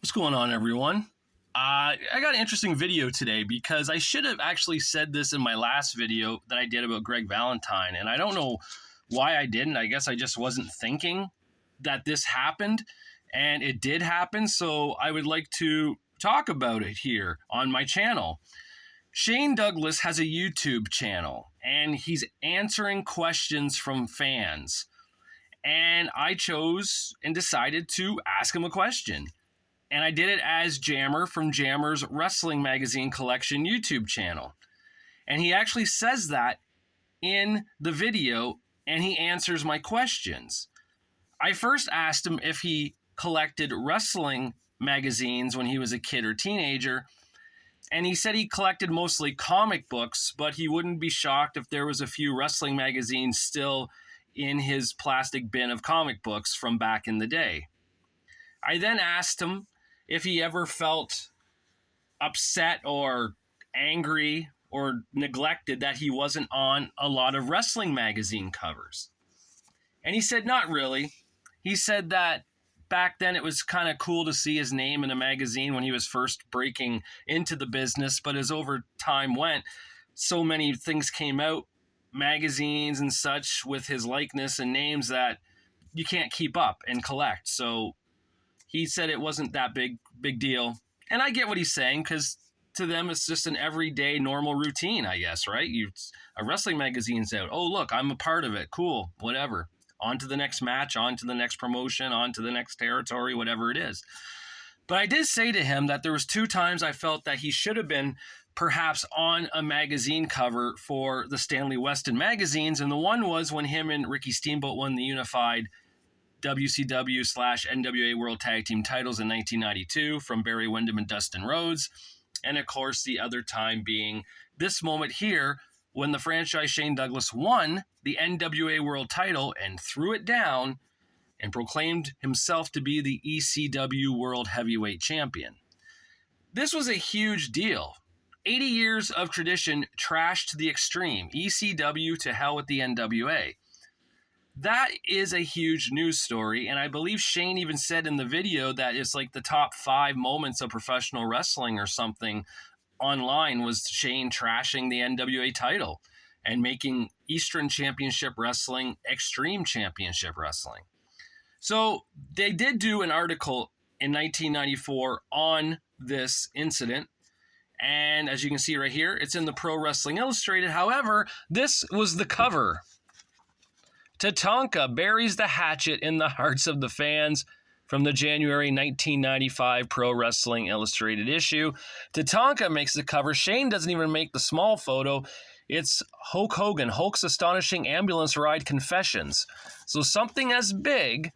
What's going on, everyone? I got an interesting video today because I should have actually said this in my last video that I did about Greg Valentine, and I don't know why I didn't. I guess I just wasn't thinking that this happened, and it did happen, so I would like to talk about it here on my channel. Shane Douglas has a YouTube channel, and he's answering questions from fans. And I chose and decided to ask him a question. And I did it as Jammer from Jammer's Wrestling Magazine Collection YouTube channel. And he actually says that in the video, and he answers my questions. I first asked him if he collected wrestling magazines when he was a kid or teenager, and he said he collected mostly comic books, but he wouldn't be shocked if there was a few wrestling magazines still in his plastic bin of comic books from back in the day. I then asked him if he ever felt upset or angry or neglected that he wasn't on a lot of wrestling magazine covers. And he said not really. He said that back then it was kind of cool to see his name in a magazine when he was first breaking into the business, but as over time went, so many things came out, magazines and such, with his likeness and names that you can't keep up and collect. So he said it wasn't that big deal. And I get what he's saying, because to them it's just an everyday normal routine, I guess, right? A wrestling magazine's out. Oh, look, I'm a part of it. Cool, whatever. On to the next match, on to the next promotion, on to the next territory, whatever it is. But I did say to him that there was 2 times I felt that he should have been perhaps on a magazine cover for the Stanley Weston magazines. And the one was when him and Ricky Steamboat won the unified WCW/NWA World Tag Team titles in 1992 from Barry Windham and Dustin Rhodes. And of course, the other time being this moment here when the franchise Shane Douglas won the NWA World title and threw it down and proclaimed himself to be the ECW World Heavyweight Champion. This was a huge deal. 80 years of tradition trashed to the extreme. ECW to hell with the NWA. That is a huge news story, and I believe Shane even said in the video that it's like the top 5 moments of professional wrestling or something online was Shane trashing the NWA title and making Eastern Championship Wrestling Extreme Championship Wrestling. So they did do an article in 1994 on this incident, and as you can see right here, it's in the Pro Wrestling Illustrated. However, this was the cover. Tatanka buries the hatchet in the hearts of the fans from the January 1995 Pro Wrestling Illustrated issue. Tatanka makes the cover. Shane doesn't even make the small photo. It's Hulk Hogan, Hulk's Astonishing Ambulance Ride Confessions. So something as big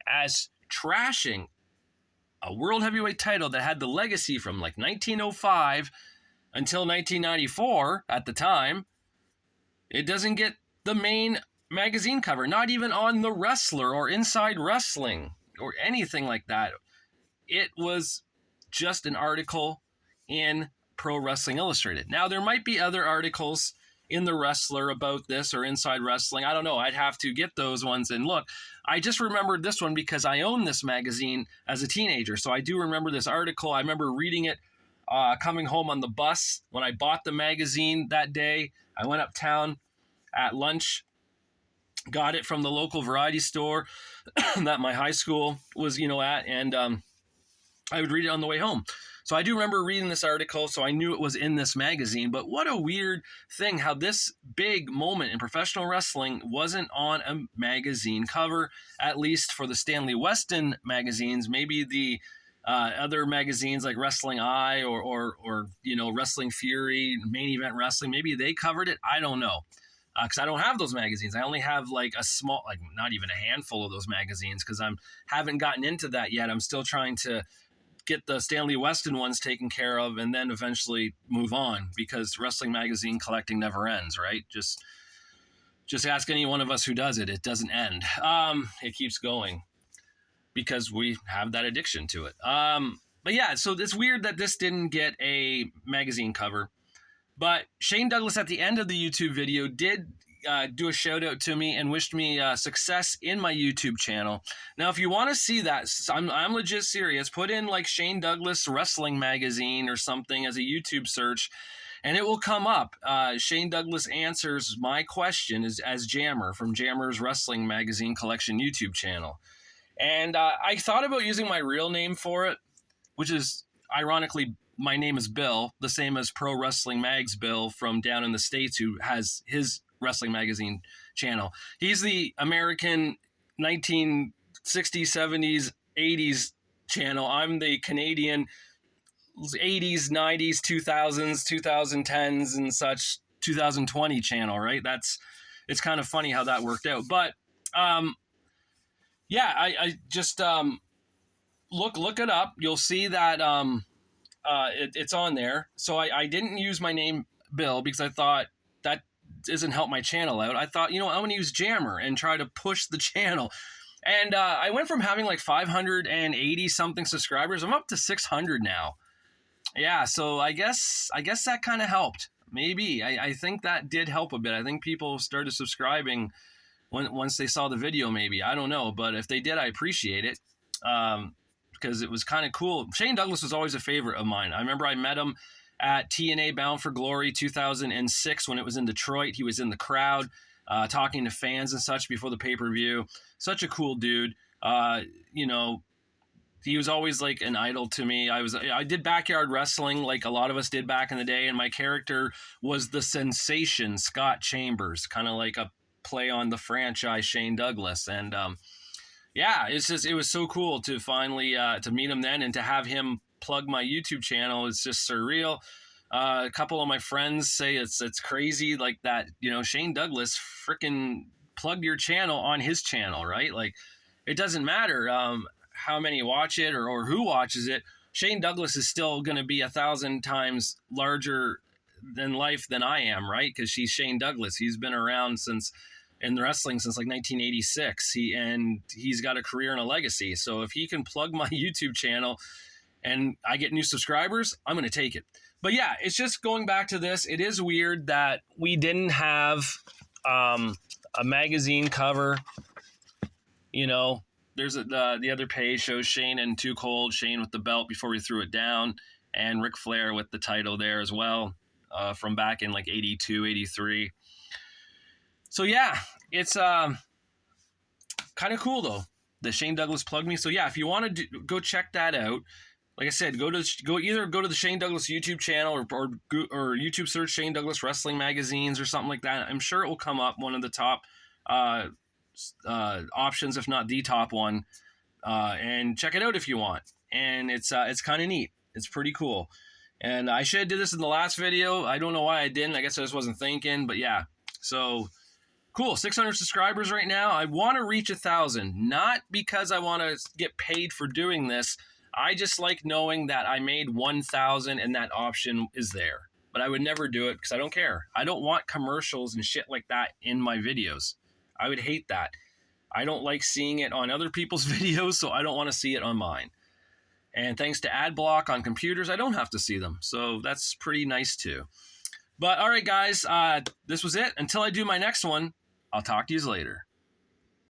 as trashing a World Heavyweight title that had the legacy from like 1905 until 1994 at the time, it doesn't get the main magazine cover, not even on The Wrestler or Inside Wrestling or anything like that. It was just an article in Pro Wrestling Illustrated. Now, there might be other articles in The Wrestler about this or Inside Wrestling. I don't know. I'd have to get those ones and look. I just remembered this one because I owned this magazine as a teenager, so I do remember this article. I remember reading it coming home on the bus when I bought the magazine that day. I went uptown at lunch, got it from the local variety store that my high school was, at, and I would read it on the way home. So I do remember reading this article, so I knew it was in this magazine. But what a weird thing how this big moment in professional wrestling wasn't on a magazine cover, at least for the Stanley Weston magazines. Maybe the other magazines like Wrestling Eye or Wrestling Fury, Main Event Wrestling, maybe they covered it. I don't know. Because I don't have those magazines. I only have like a small, like not even a handful of those magazines because I haven't gotten into that yet. I'm still trying to get the Stanley Weston ones taken care of and then eventually move on because wrestling magazine collecting never ends, right? Just ask any one of us who does it. It doesn't end. It keeps going because we have that addiction to it. But yeah, so it's weird that this didn't get a magazine cover. But Shane Douglas at the end of the YouTube video did do a shout out to me and wished me success in my YouTube channel. Now, if you want to see that, I'm legit serious. Put in like Shane Douglas Wrestling Magazine or something as a YouTube search, and it will come up. Shane Douglas answers my question as Jammer from Jammer's Wrestling Magazine Collection YouTube channel. And I thought about using my real name for it, which is ironically, my name is Bill, the same as Pro Wrestling Mag's Bill from down in the States, who has his wrestling magazine channel. He's the American 1960s, 70s, 80s channel. I'm the Canadian 80s, 90s, 2000s, 2010s, and such 2020 channel, right? It's kind of funny how that worked out. But yeah, I just look it up. You'll see that it's on there. So I didn't use my name Bill because I thought that doesn't help my channel out. I thought, I'm going to use Jammer and try to push the channel. And I went from having like 580 something subscribers. I'm up to 600 now. Yeah, so I guess that kind of helped. Maybe. I think that did help a bit. I think people started subscribing once they saw the video, maybe. I don't know. But if they did, I appreciate it. Because it was kind of cool. Shane Douglas was always a favorite of mine. I remember I met him at TNA Bound for Glory 2006 when it was in Detroit. He was in the crowd talking to fans and such before the pay-per-view. Such a cool dude. He was always like an idol to me. I did backyard wrestling like a lot of us did back in the day, and my character was the Sensation Scott Chambers, kind of like a play on the franchise Shane Douglas. And yeah, it was so cool to finally to meet him then and to have him plug my YouTube channel. It's just surreal. A couple of my friends say it's crazy like that, Shane Douglas freaking plugged your channel on his channel, right? Like, it doesn't matter how many watch it or who watches it. Shane Douglas is still going to be 1,000 times larger than life than I am, right? Because she's Shane Douglas. He's been around in wrestling since like 1986. He's got a career and a legacy. So if he can plug my YouTube channel and I get new subscribers, I'm going to take it. But yeah, it's just going back to this. It is weird that we didn't have a magazine cover. There's the other page shows Shane and Too Cold, Shane with the belt before we threw it down, and Ric Flair with the title there as well from back in like 82, 83. So yeah, it's kind of cool though that Shane Douglas plugged me. So yeah, if you want to go check that out, like I said, go to the Shane Douglas YouTube channel or YouTube search Shane Douglas Wrestling Magazines or something like that. I'm sure it will come up one of the top options, if not the top one, and check it out if you want. And it's kind of neat. It's pretty cool. And I should have did this in the last video. I don't know why I didn't. I guess I just wasn't thinking. But yeah, so cool. 600 subscribers right now. I want to reach 1,000, not because I want to get paid for doing this. I just like knowing that I made 1,000 and that option is there. But I would never do it because I don't care. I don't want commercials and shit like that in my videos. I would hate that. I don't like seeing it on other people's videos, so I don't want to see it on mine. And thanks to AdBlock on computers, I don't have to see them. So that's pretty nice too. But all right, guys, this was it. Until I do my next one, I'll talk to you later.